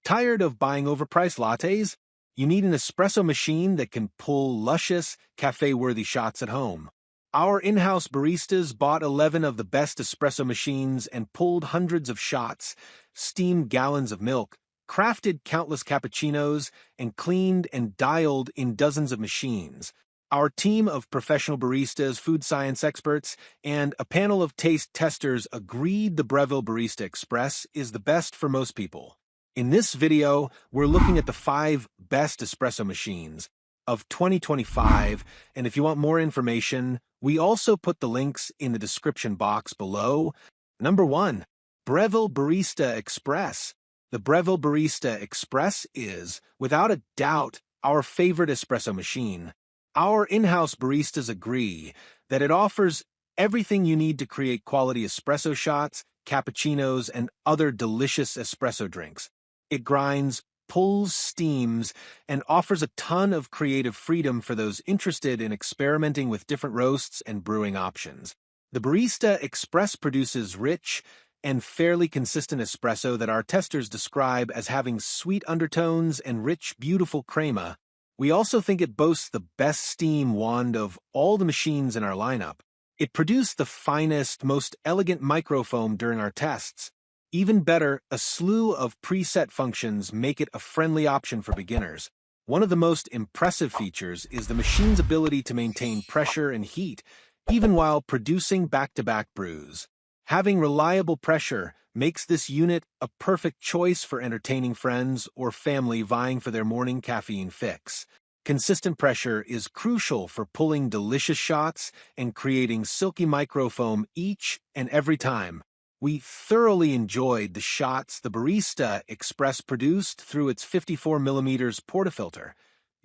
Tired of buying overpriced lattes? You need an espresso machine that can pull luscious, cafe-worthy shots at home. Our in-house baristas bought 11 of the best espresso machines and pulled hundreds of shots, steamed gallons of milk, crafted countless cappuccinos, and cleaned and dialed in dozens of machines. Our team of professional baristas, food science experts, and a panel of taste testers agreed the Breville Barista Express is the best for most people. In this video, we're looking at the 5 best espresso machines of 2025, and if you want more information, we also put the links in the description box below. Number 1. Breville Barista Express. The Breville Barista Express is, without a doubt, our favorite espresso machine. Our in-house baristas agree that it offers everything you need to create quality espresso shots, cappuccinos, and other delicious espresso drinks. It grinds, pulls, steams, and offers a ton of creative freedom for those interested in experimenting with different roasts and brewing options. The Barista Express produces rich and fairly consistent espresso that our testers describe as having sweet undertones and rich, beautiful crema. We also think it boasts the best steam wand of all the machines in our lineup. It produced the finest, most elegant microfoam during our tests. Even better, a slew of preset functions make it a friendly option for beginners. One of the most impressive features is the machine's ability to maintain pressure and heat, even while producing back-to-back brews. Having reliable pressure makes this unit a perfect choice for entertaining friends or family vying for their morning caffeine fix. Consistent pressure is crucial for pulling delicious shots and creating silky microfoam each and every time. We thoroughly enjoyed the shots the Barista Express produced through its 54mm portafilter.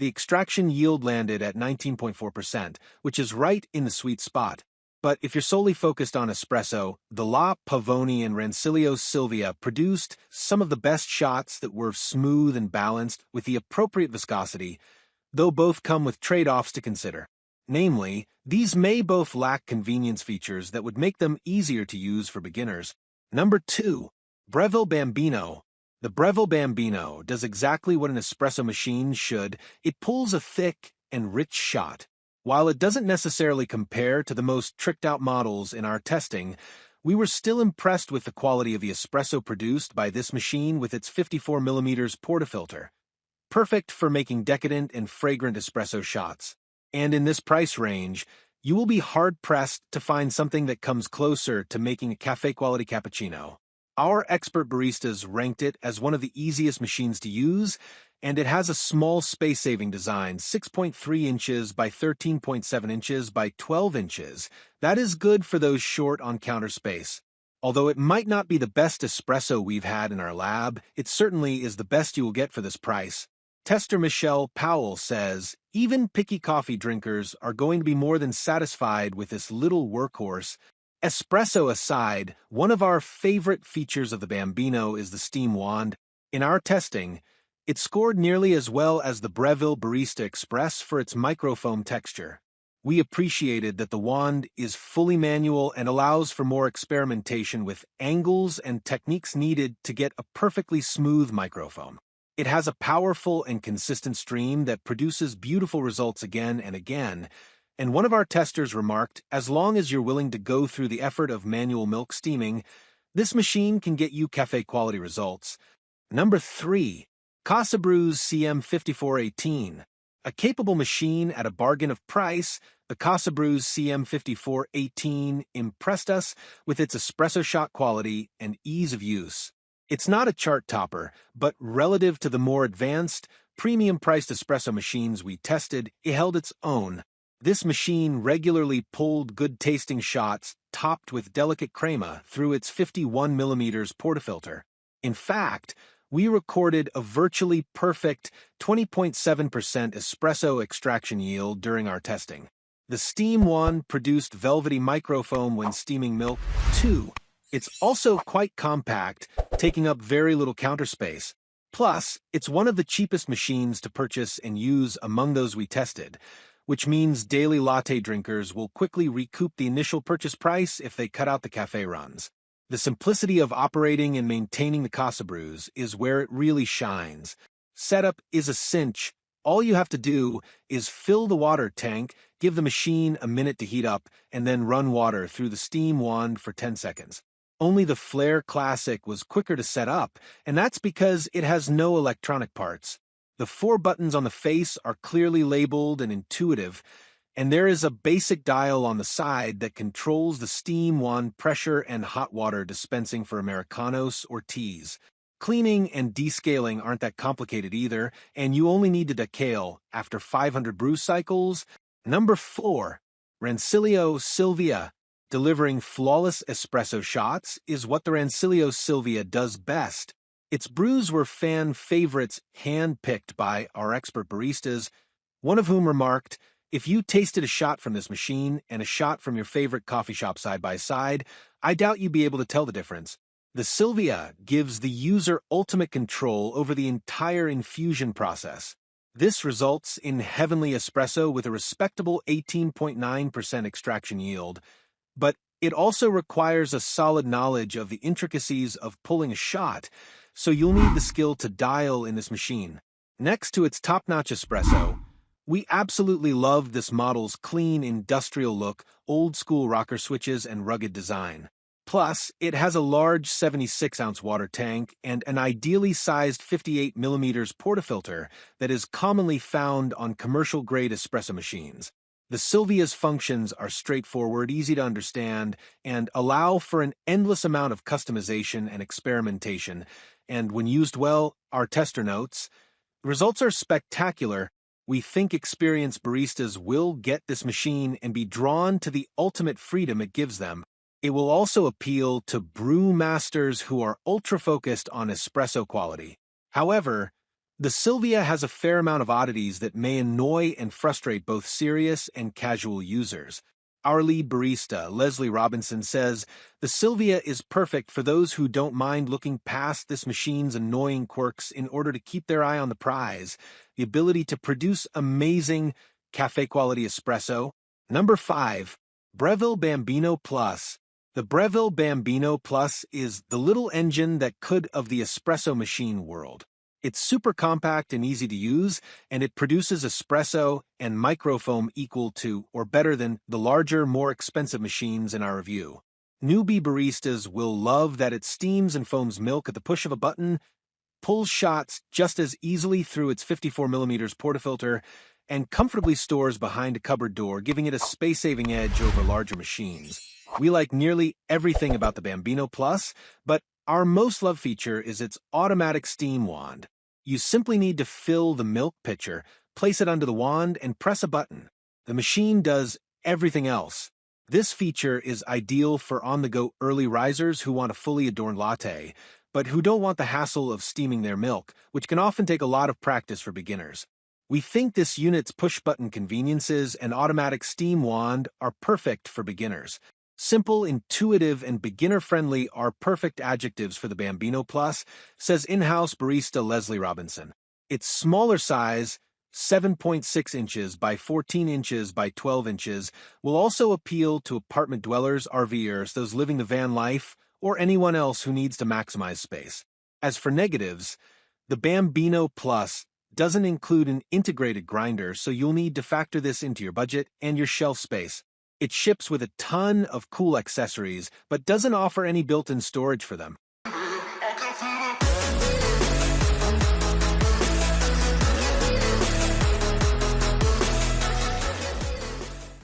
The extraction yield landed at 19.4%, which is right in the sweet spot. But if you're solely focused on espresso, the La Pavoni and Rancilio Silvia produced some of the best shots that were smooth and balanced with the appropriate viscosity, though both come with trade-offs to consider. Namely, these may both lack convenience features that would make them easier to use for beginners. Number 2. Breville Bambino. The Breville Bambino does exactly what an espresso machine should. It pulls a thick and rich shot. While it doesn't necessarily compare to the most tricked-out models in our testing, we were still impressed with the quality of the espresso produced by this machine with its 54mm portafilter. Perfect for making decadent and fragrant espresso shots. And in this price range, you will be hard-pressed to find something that comes closer to making a cafe-quality cappuccino. Our expert baristas ranked it as one of the easiest machines to use, and it has a small space-saving design, 6.3 inches by 13.7 inches by 12 inches. That is good for those short on counter space. Although it might not be the best espresso we've had in our lab, it certainly is the best you will get for this price. Tester Michelle Powell says, even picky coffee drinkers are going to be more than satisfied with this little workhorse. Espresso aside, one of our favorite features of the Bambino is the steam wand. In our testing, it scored nearly as well as the Breville Barista Express for its microfoam texture. We appreciated that the wand is fully manual and allows for more experimentation with angles and techniques needed to get a perfectly smooth microfoam. It has a powerful and consistent stream that produces beautiful results again and again, and one of our testers remarked, as long as you're willing to go through the effort of manual milk steaming, this machine can get you cafe-quality results. Number 3. Casa Brews CM5418. A capable machine at a bargain of price, the Casa Brews CM5418 impressed us with its espresso shot quality and ease of use. It's not a chart topper, but relative to the more advanced, premium-priced espresso machines we tested, it held its own. This machine regularly pulled good-tasting shots topped with delicate crema through its 51mm portafilter. In fact, we recorded a virtually perfect 20.7% espresso extraction yield during our testing. The steam wand produced velvety microfoam when steaming milk, too. It's also quite compact, taking up very little counter space. Plus, it's one of the cheapest machines to purchase and use among those we tested, which means daily latte drinkers will quickly recoup the initial purchase price if they cut out the cafe runs. The simplicity of operating and maintaining the Casa Brews is where it really shines. Setup is a cinch. All you have to do is fill the water tank, give the machine a minute to heat up, and then run water through the steam wand for 10 seconds. Only the Flair Classic was quicker to set up, and that's because it has no electronic parts. The 4 buttons on the face are clearly labeled and intuitive, and there is a basic dial on the side that controls the steam wand pressure and hot water dispensing for Americanos or teas. Cleaning and descaling aren't that complicated either, and you only need to decale after 500 brew cycles. Number 4. Rancilio Silvia. Delivering flawless espresso shots is what the Rancilio Silvia does best. Its brews were fan favorites hand-picked by our expert baristas, one of whom remarked, "If you tasted a shot from this machine and a shot from your favorite coffee shop side by side, I doubt you'd be able to tell the difference." The Silvia gives the user ultimate control over the entire infusion process. This results in heavenly espresso with a respectable 18.9% extraction yield, but it also requires a solid knowledge of the intricacies of pulling a shot, so you'll need the skill to dial in this machine. Next to its top-notch espresso, we absolutely loved this model's clean industrial look, old-school rocker switches, and rugged design. Plus, it has a large 76-ounce water tank and an ideally sized 58mm portafilter that is commonly found on commercial-grade espresso machines. The Silvia's functions are straightforward, easy to understand, and allow for an endless amount of customization and experimentation, and when used well, our tester notes, the results are spectacular. We think experienced baristas will get this machine and be drawn to the ultimate freedom it gives them. It will also appeal to brew masters who are ultra-focused on espresso quality. However, the Silvia has a fair amount of oddities that may annoy and frustrate both serious and casual users. Our lead barista, Leslie Robinson, says, "The Silvia is perfect for those who don't mind looking past this machine's annoying quirks in order to keep their eye on the prize, the ability to produce amazing cafe-quality espresso." Number 5. Breville Bambino Plus. The Breville Bambino Plus is the little engine that could of the espresso machine world. It's super compact and easy to use, and it produces espresso and microfoam equal to or better than the larger, more expensive machines in our review. Newbie baristas will love that it steams and foams milk at the push of a button, pulls shots just as easily through its 54mm portafilter, and comfortably stores behind a cupboard door, giving it a space-saving edge over larger machines. We like nearly everything about the Bambino Plus, but our most loved feature is its automatic steam wand. You simply need to fill the milk pitcher, place it under the wand, and press a button. The machine does everything else. This feature is ideal for on-the-go early risers who want a fully adorned latte, but who don't want the hassle of steaming their milk, which can often take a lot of practice for beginners. We think this unit's push-button conveniences and automatic steam wand are perfect for beginners. Simple, intuitive, and beginner-friendly are perfect adjectives for the Bambino Plus, says in-house barista Leslie Robinson. Its smaller size, 7.6 inches by 14 inches by 12 inches, will also appeal to apartment dwellers, RVers, those living the van life, or anyone else who needs to maximize space. As for negatives, the Bambino Plus doesn't include an integrated grinder, so you'll need to factor this into your budget and your shelf space. It ships with a ton of cool accessories, but doesn't offer any built-in storage for them.